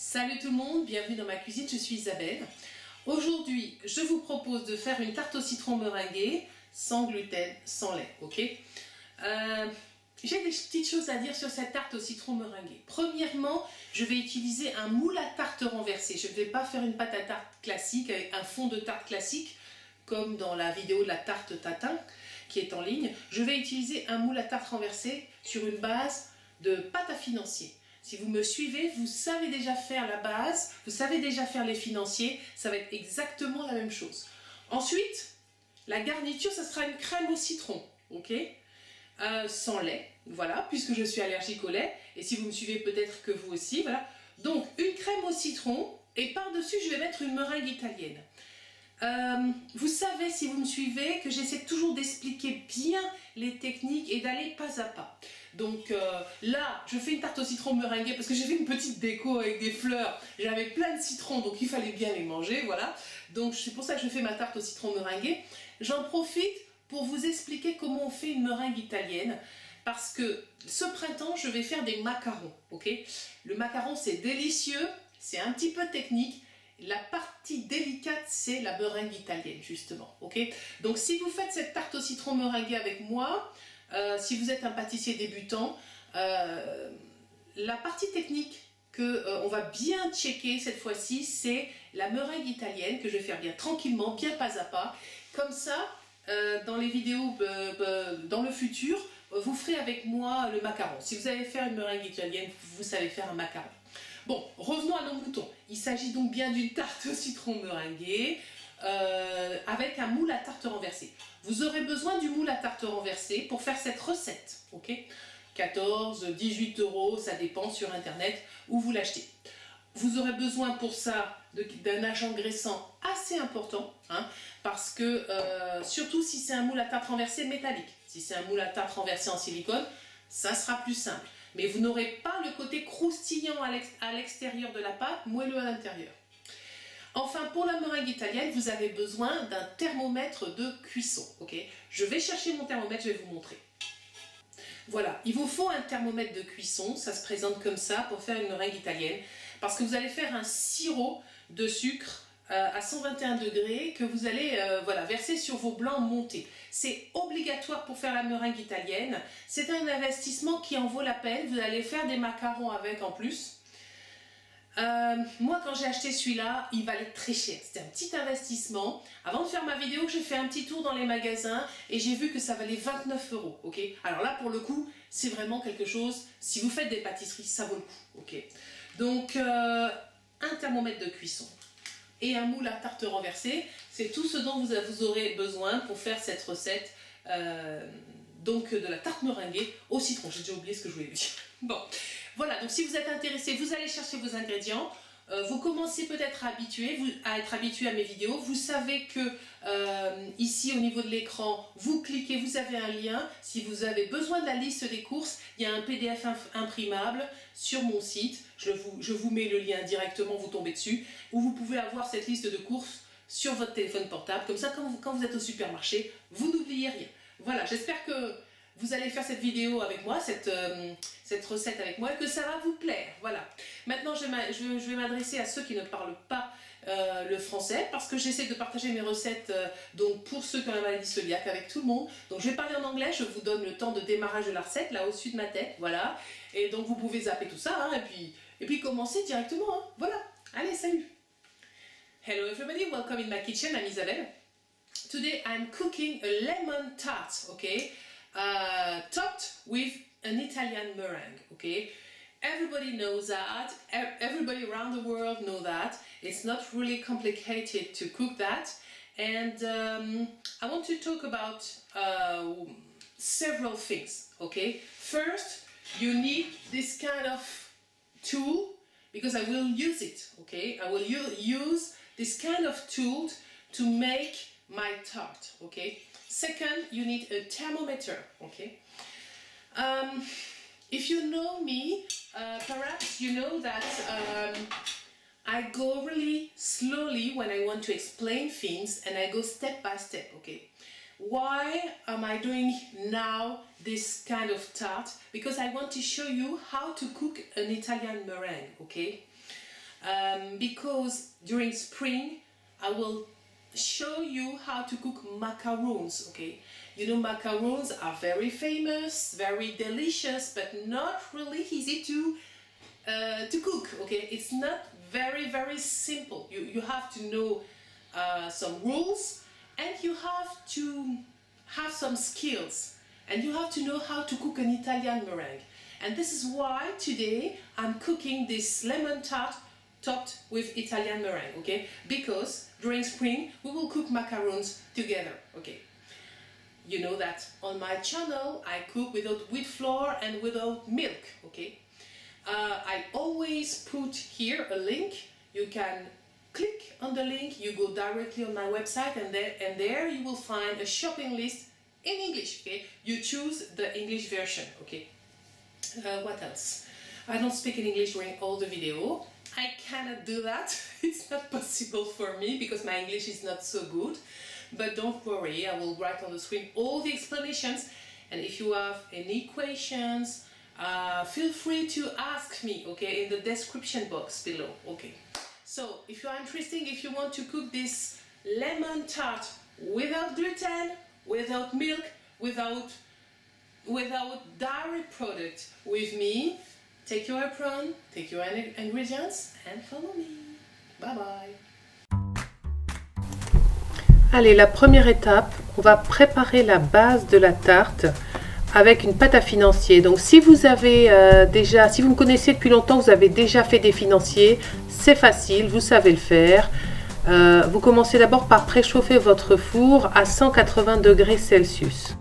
Salut tout le monde, bienvenue dans ma cuisine, je suis Isabelle. Aujourd'hui, je vous propose de faire une tarte au citron meringuée, sans gluten, sans lait, ok? J'ai des petites choses à dire sur cette tarte au citron meringuée. Premièrement, je vais utiliser un moule à tarte renversé. Je ne vais pas faire une pâte à tarte classique avec un fond de tarte classique, comme dans la vidéo de la tarte tatin qui est en ligne. Je vais utiliser un moule à tarte renversé sur une base de pâte à financier. Si vous me suivez, vous savez déjà faire la base, vous savez déjà faire les financiers, ça va être exactement la même chose. Ensuite, la garniture, ça sera une crème au citron, ok? Sans lait, voilà, puisque je suis allergique au lait, et si vous me suivez, peut-être que vous aussi, voilà. Donc, une crème au citron, et par-dessus, je vais mettre une meringue italienne. Vous savez, si vous me suivez, que j'essaie toujours d'expliquer bien les techniques et d'aller pas à pas. Donc là, je fais une tarte au citron meringuée parce que j'ai fait une petite déco avec des fleurs. J'avais plein de citrons, donc il fallait bien les manger, voilà. Donc c'est pour ça que je fais ma tarte au citron meringuée. J'en profite pour vous expliquer comment on fait une meringue italienne. Parce que ce printemps, je vais faire des macarons, ok? Le macaron, c'est délicieux, c'est un petit peu technique. La partie délicate, c'est la meringue italienne, justement, ok? Donc, si vous faites cette tarte au citron meringuée avec moi, si vous êtes un pâtissier débutant, la partie technique qu'on va bien checker cette fois-ci, c'est la meringue italienne que je vais faire bien tranquillement, bien pas à pas. Comme ça, dans les vidéos dans le futur, vous ferez avec moi le macaron. Si vous allez faire une meringue italienne, vous savez faire un macaron. Bon, revenons à nos moutons. Il s'agit donc bien d'une tarte au citron meringuée avec un moule à tarte renversé. Vous aurez besoin du moule à tarte renversé pour faire cette recette, ok? 14, 18 €, ça dépend sur internet où vous l'achetez. Vous aurez besoin pour ça d'un agent graissant assez important, hein, parce que surtout si c'est un moule à tarte renversé métallique. Si c'est un moule à tarte renversé en silicone, ça sera plus simple. Mais vous n'aurez pas le côté croustillant à l'extérieur de la pâte, moelleux à l'intérieur. Enfin, pour la meringue italienne, vous avez besoin d'un thermomètre de cuisson. Ok? Je vais chercher mon thermomètre, je vais vous montrer. Voilà, il vous faut un thermomètre de cuisson, ça se présente comme ça pour faire une meringue italienne, parce que vous allez faire un sirop de sucre à 121 degrés que vous allez voilà, verser sur vos blancs montés. C'est obligatoire pour faire la meringue italienne. C'est un investissement qui en vaut la peine. Vous allez faire des macarons avec en plus. Moi, quand j'ai acheté celui-là, il valait très cher. C'était un petit investissement. Avant de faire ma vidéo, j'ai fait un petit tour dans les magasins et j'ai vu que ça valait 29 €. Ok? Alors là, pour le coup, c'est vraiment quelque chose. Si vous faites des pâtisseries, ça vaut le coup. Ok? Donc, un thermomètre de cuisson et un moule à tarte renversé, c'est tout ce dont vous aurez besoin pour faire cette recette donc de la tarte meringuée au citron. J'ai déjà oublié ce que je voulais dire. Bon, voilà, donc si vous êtes intéressé, vous allez chercher vos ingrédients. Vous commencez peut-être à être habitué à mes vidéos. Vous savez que ici au niveau de l'écran, vous cliquez, vous avez un lien. Si vous avez besoin de la liste des courses, il y a un PDF imprimable sur mon site. Je vous mets le lien directement, vous tombez dessus, où vous pouvez avoir cette liste de courses sur votre téléphone portable. Comme ça, quand vous êtes au supermarché, vous n'oubliez rien. Voilà, j'espère que vous allez faire cette vidéo avec moi, cette recette avec moi, et que ça va vous plaire. Voilà. Maintenant, je vais m'adresser à ceux qui ne parlent pas le français, parce que j'essaie de partager mes recettes donc pour ceux qui ont la maladie cœliaque avec tout le monde. Donc je vais parler en anglais, je vous donne le temps de démarrage de la recette, là au-dessus de ma tête, voilà. Et donc vous pouvez zapper tout ça, hein, et puis commencer directement, hein. Voilà. Allez, salut! Hello everybody, welcome in my kitchen, I'm Isabelle. Today I'm cooking a lemon tart, okay? Topped with an Italian meringue, okay? Everybody knows that, everybody around the world know that. It's not really complicated to cook that. And I want to talk about several things, okay? First, you need this kind of tool, because I will use it, okay? I will use this kind of tool to make my tart, okay? Second, you need a thermometer, okay? If you know me, perhaps you know that I go really slowly when I want to explain things, and I go step by step, okay? Why am I doing now this kind of tart? Because I want to show you how to cook an Italian meringue, okay? because during spring I will show you how to cook macaroons. Okay, you know, macaroons are very famous, very delicious, but not really easy to cook. Okay, it's not very simple. You have to know some rules, and you have to have some skills, and you have to know how to cook an Italian meringue. And this is why today I'm cooking this lemon tart topped with Italian meringue, okay? Because during spring we will cook macarons together, okay? You know that on my channel I cook without wheat flour and without milk, okay? I always put here a link. You can click on the link, you go directly on my website, and there you will find a shopping list in English, okay? You choose the English version, okay? What else? I don't speak in English during all the video. I cannot do that. It's not possible for me because my English is not so good. But don't worry, I will write on the screen all the explanations. And if you have any questions, feel free to ask me, okay, in the description box below, okay? So, if you are interested, if you want to cook this lemon tart without gluten, without milk, without dairy product with me, take your apron, take your ingredients and follow me. Bye bye. Allez, la première étape, on va préparer la base de la tarte avec une pâte à financier. Donc si vous avez si vous me connaissez depuis longtemps, vous avez déjà fait des financiers, c'est facile, vous savez le faire. Vous commencez d'abord par préchauffer votre four à 180 degrés Celsius.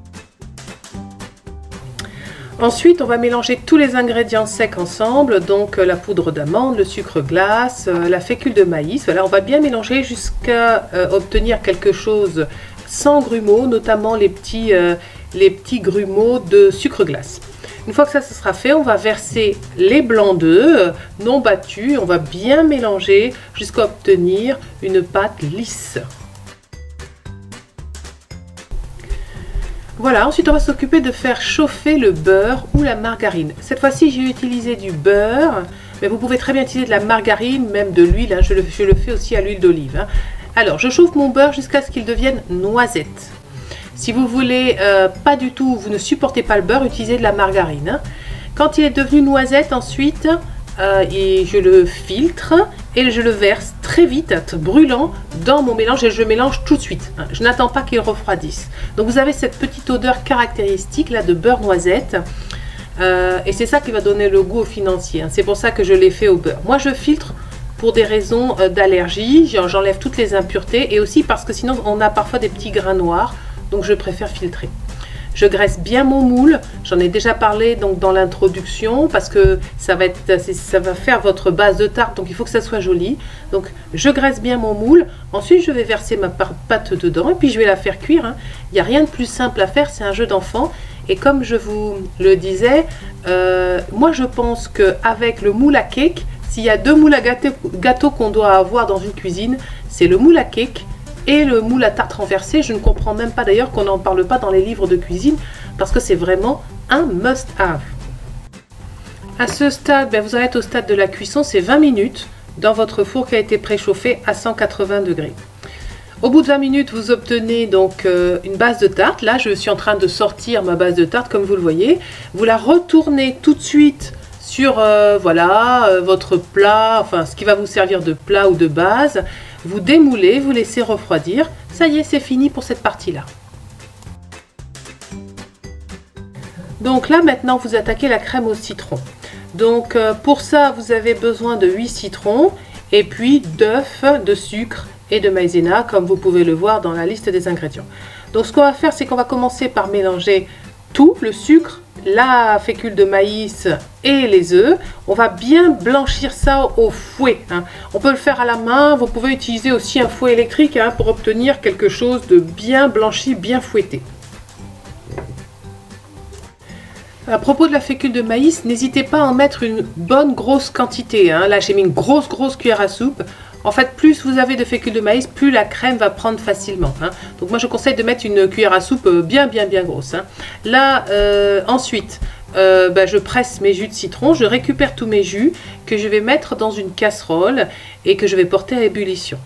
Ensuite, on va mélanger tous les ingrédients secs ensemble, donc la poudre d'amande, le sucre glace, la fécule de maïs. Voilà, on va bien mélanger jusqu'à obtenir quelque chose sans grumeaux, notamment les petits grumeaux de sucre glace. Une fois que ça sera fait, on va verser les blancs d'œufs non battus. On va bien mélanger jusqu'à obtenir une pâte lisse. Voilà, ensuite on va s'occuper de faire chauffer le beurre ou la margarine. Cette fois-ci, j'ai utilisé du beurre, mais vous pouvez très bien utiliser de la margarine, même de l'huile. Hein, je le fais aussi à l'huile d'olive. Hein. Alors, je chauffe mon beurre jusqu'à ce qu'il devienne noisette. Si vous voulez pas du tout, vous ne supportez pas le beurre, utilisez de la margarine. Hein. Quand il est devenu noisette, ensuite, je le filtre et je le verse très vite, brûlant, dans mon mélange et je le mélange tout de suite. Hein. Je n'attends pas qu'il refroidisse. Donc vous avez cette petite odeur caractéristique là de beurre noisette et c'est ça qui va donner le goût au financier. Hein. C'est pour ça que je l'ai fait au beurre. Moi je filtre pour des raisons d'allergie, j'enlève toutes les impuretés et aussi parce que sinon on a parfois des petits grains noirs, donc je préfère filtrer. Je graisse bien mon moule, j'en ai déjà parlé donc dans l'introduction parce que ça va faire votre base de tarte, donc il faut que ça soit joli. Donc je graisse bien mon moule, ensuite je vais verser ma pâte dedans et puis je vais la faire cuire. Hein. Il n'y a rien de plus simple à faire, c'est un jeu d'enfant. Et comme je vous le disais, moi je pense qu'avec le moule à cake, s'il y a deux moules à gâteau qu'on doit avoir dans une cuisine, c'est le moule à cake et le moule à tarte renversé. Je ne comprends même pas d'ailleurs qu'on n'en parle pas dans les livres de cuisine parce que c'est vraiment un must-have. À ce stade, vous allez être au stade de la cuisson, c'est 20 minutes dans votre four qui a été préchauffé à 180 degrés. Au bout de 20 minutes, vous obtenez donc une base de tarte. Là, je suis en train de sortir ma base de tarte comme vous le voyez. Vous la retournez tout de suite sur votre plat, enfin ce qui va vous servir de plat ou de base. Vous démoulez, vous laissez refroidir. Ça y est, c'est fini pour cette partie-là. Donc là, maintenant, vous attaquez la crème au citron. Donc pour ça, vous avez besoin de 8 citrons et puis d'œufs, de sucre et de maïzena, comme vous pouvez le voir dans la liste des ingrédients. Donc ce qu'on va faire, c'est qu'on va commencer par mélanger tout, le sucre, la fécule de maïs et les œufs. On va bien blanchir ça au fouet. Hein. On peut le faire à la main, vous pouvez utiliser aussi un fouet électrique hein, pour obtenir quelque chose de bien blanchi, bien fouetté. À propos de la fécule de maïs, n'hésitez pas à en mettre une bonne grosse quantité. Hein. Là, j'ai mis une grosse cuillère à soupe. En fait, plus vous avez de fécule de maïs, plus la crème va prendre facilement. Hein. Donc moi, je conseille de mettre une cuillère à soupe bien grosse. Hein. Là, ensuite, je presse mes jus de citron, je récupère tous mes jus que je vais mettre dans une casserole et que je vais porter à ébullition.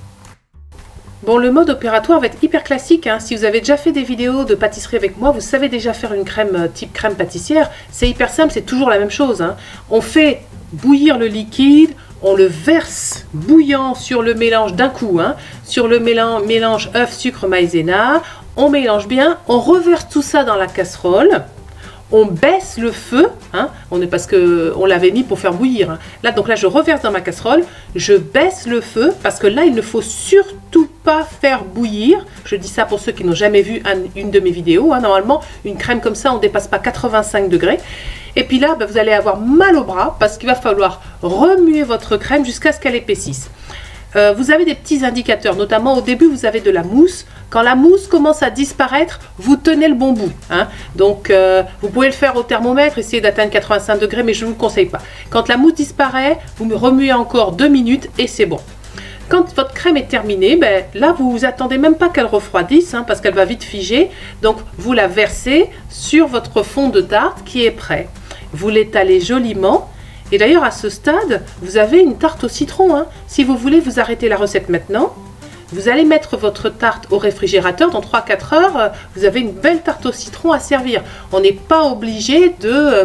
Bon, le mode opératoire va être hyper classique, hein. Si vous avez déjà fait des vidéos de pâtisserie avec moi, vous savez déjà faire une crème type crème pâtissière. C'est hyper simple, c'est toujours la même chose, hein. On fait bouillir le liquide, on le verse bouillant sur le mélange d'un coup, hein, sur le mélange œuf, sucre, maïzena. On mélange bien, on reverse tout ça dans la casserole. On baisse le feu, hein, parce qu'on l'avait mis pour faire bouillir. Hein. Là, donc là, je reverse dans ma casserole, je baisse le feu, parce que là, il ne faut surtout pas faire bouillir. Je dis ça pour ceux qui n'ont jamais vu une de mes vidéos. Hein. Normalement, une crème comme ça, on ne dépasse pas 85 degrés. Et puis là, vous allez avoir mal au bras, parce qu'il va falloir remuer votre crème jusqu'à ce qu'elle épaississe. Vous avez des petits indicateurs, notamment au début, vous avez de la mousse. Quand la mousse commence à disparaître, vous tenez le bon bout. Hein. Donc, vous pouvez le faire au thermomètre, essayer d'atteindre 85 degrés, mais je ne vous le conseille pas. Quand la mousse disparaît, vous me remuez encore 2 minutes et c'est bon. Quand votre crème est terminée, là, vous attendez même pas qu'elle refroidisse, hein, parce qu'elle va vite figer. Donc, vous la versez sur votre fond de tarte qui est prêt. Vous l'étalez joliment. Et d'ailleurs, à ce stade, vous avez une tarte au citron. Hein. Si vous voulez, vous arrêtez la recette maintenant. Vous allez mettre votre tarte au réfrigérateur. Dans 3-4 heures, vous avez une belle tarte au citron à servir. On n'est pas obligé de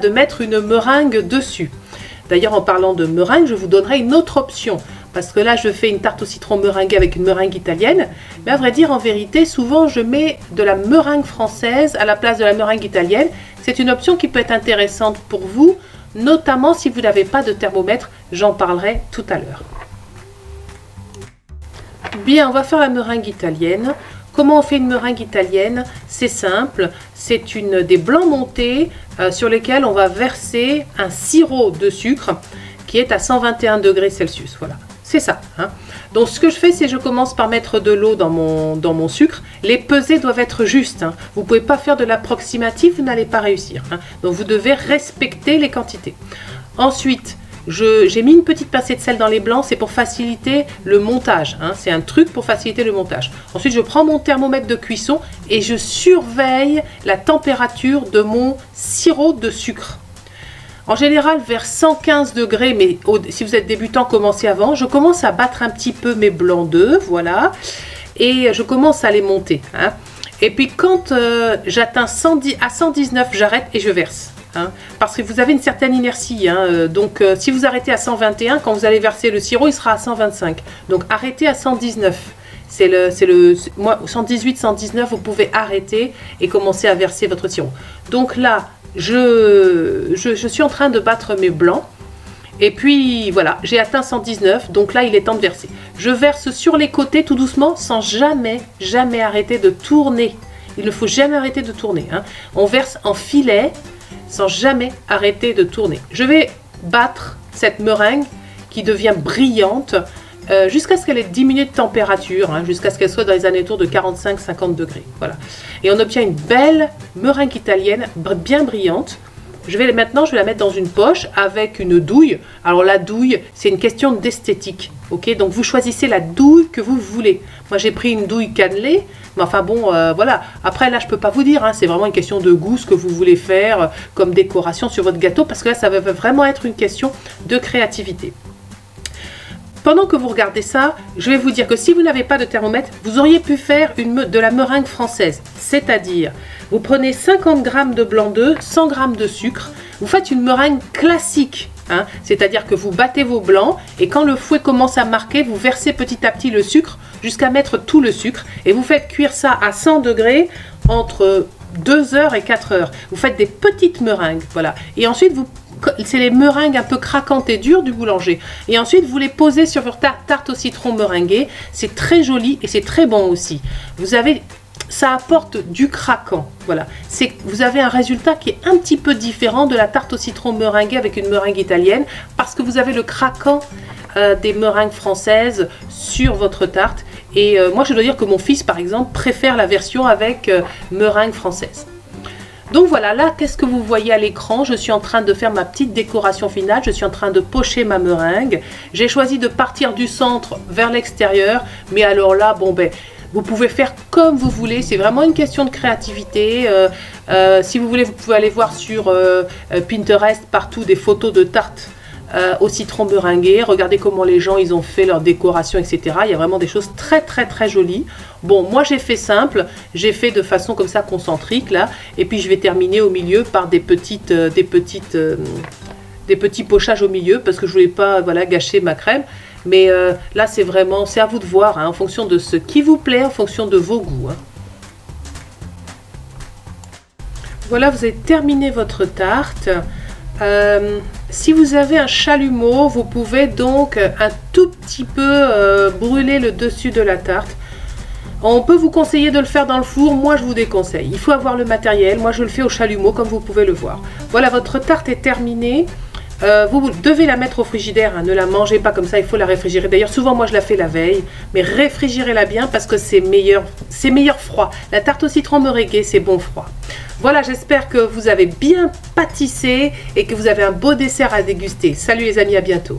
mettre une meringue dessus. D'ailleurs, en parlant de meringue, je vous donnerai une autre option. Parce que là, je fais une tarte au citron meringuée avec une meringue italienne. Mais à vrai dire, en vérité, souvent, je mets de la meringue française à la place de la meringue italienne. C'est une option qui peut être intéressante pour vous, notamment si vous n'avez pas de thermomètre, j'en parlerai tout à l'heure. Bien, on va faire la meringue italienne. Comment on fait une meringue italienne? C'est simple, c'est des blancs montés sur lesquels on va verser un sirop de sucre qui est à 121 degrés Celsius. Voilà, c'est ça. Hein. Donc ce que je fais, c'est que je commence par mettre de l'eau dans mon sucre. Les pesées doivent être justes. Hein. Vous ne pouvez pas faire de l'approximatif, vous n'allez pas réussir. Hein. Donc vous devez respecter les quantités. Ensuite, j'ai mis une petite pincée de sel dans les blancs, c'est pour faciliter le montage. Hein. C'est un truc pour faciliter le montage. Ensuite, je prends mon thermomètre de cuisson et je surveille la température de mon sirop de sucre. En général, vers 115 degrés, mais si vous êtes débutant, commencez avant. Je commence à battre un petit peu mes blancs d'œufs, voilà. Et je commence à les monter. Hein. Et puis, quand j'atteins 119, j'arrête et je verse. Hein, parce que vous avez une certaine inertie. Hein, donc, si vous arrêtez à 121, quand vous allez verser le sirop, il sera à 125. Donc, arrêtez à 119. Moi, 118, 119, vous pouvez arrêter et commencer à verser votre sirop. Donc là, je suis en train de battre mes blancs. Et puis, voilà, j'ai atteint 119. Donc là, il est temps de verser. Je verse sur les côtés tout doucement, sans jamais arrêter de tourner. Il ne faut jamais arrêter de tourner. Hein. On verse en filet, sans jamais arrêter de tourner. Je vais battre cette meringue qui devient brillante jusqu'à ce qu'elle ait diminué de température, hein, jusqu'à ce qu'elle soit dans les alentours de 45-50 degrés. Voilà. Et on obtient une belle meringue italienne bien brillante. Maintenant, je vais la mettre dans une poche avec une douille. Alors la douille, c'est une question d'esthétique. Okay, donc vous choisissez la douille que vous voulez. Moi, j'ai pris une douille cannelée. Mais enfin bon, voilà. Après, là, je ne peux pas vous dire. Hein, c'est vraiment une question de goût, ce que vous voulez faire comme décoration sur votre gâteau. Parce que là, ça va vraiment être une question de créativité. Pendant que vous regardez ça, je vais vous dire que si vous n'avez pas de thermomètre, vous auriez pu faire de la meringue française. C'est-à-dire, vous prenez 50 g de blanc d'œuf, 100 g de sucre. Vous faites une meringue classique. Hein, c'est-à-dire que vous battez vos blancs et quand le fouet commence à marquer, vous versez petit à petit le sucre jusqu'à mettre tout le sucre. Et vous faites cuire ça à 100 degrés entre 2 heures et 4 heures. Vous faites des petites meringues. Voilà. Et ensuite, c'est les meringues un peu craquantes et dures du boulanger. Et ensuite, vous les posez sur votre tarte au citron meringuée. C'est très joli et c'est très bon aussi. Ça apporte du craquant. Voilà. Vous avez un résultat qui est un petit peu différent de la tarte au citron meringuée avec une meringue italienne parce que vous avez le craquant des meringues françaises sur votre tarte. Et moi, je dois dire que mon fils, par exemple, préfère la version avec meringue française. Donc voilà, là, qu'est-ce que vous voyez à l'écran? Je suis en train de faire ma petite décoration finale. Je suis en train de pocher ma meringue. J'ai choisi de partir du centre vers l'extérieur. Mais alors là, bon ben, Vous pouvez faire comme vous voulez, c'est vraiment une question de créativité. Si vous voulez, vous pouvez aller voir sur Pinterest partout des photos de tartes au citron meringué. Regardez comment les gens ils ont fait leur décoration, etc. Il y a vraiment des choses très très très jolies. Bon, moi j'ai fait simple, j'ai fait de façon comme ça concentrique là, et puis je vais terminer au milieu par des petits pochages au milieu parce que je voulais pas voilà gâcher ma crème. Mais là c'est vraiment, c'est à vous de voir hein, en fonction de ce qui vous plaît, en fonction de vos goûts. Hein. Voilà, vous avez terminé votre tarte. Si vous avez un chalumeau, vous pouvez donc un tout petit peu brûler le dessus de la tarte. On peut vous conseiller de le faire dans le four, moi je vous déconseille. Il faut avoir le matériel, moi je le fais au chalumeau comme vous pouvez le voir. Voilà, votre tarte est terminée. Vous devez la mettre au frigidaire, hein, ne la mangez pas comme ça, il faut la réfrigérer. D'ailleurs, souvent moi je la fais la veille, mais réfrigérez-la bien parce que c'est meilleur froid. La tarte au citron meringuée, c'est bon froid. Voilà, j'espère que vous avez bien pâtissé et que vous avez un beau dessert à déguster. Salut les amis, à bientôt.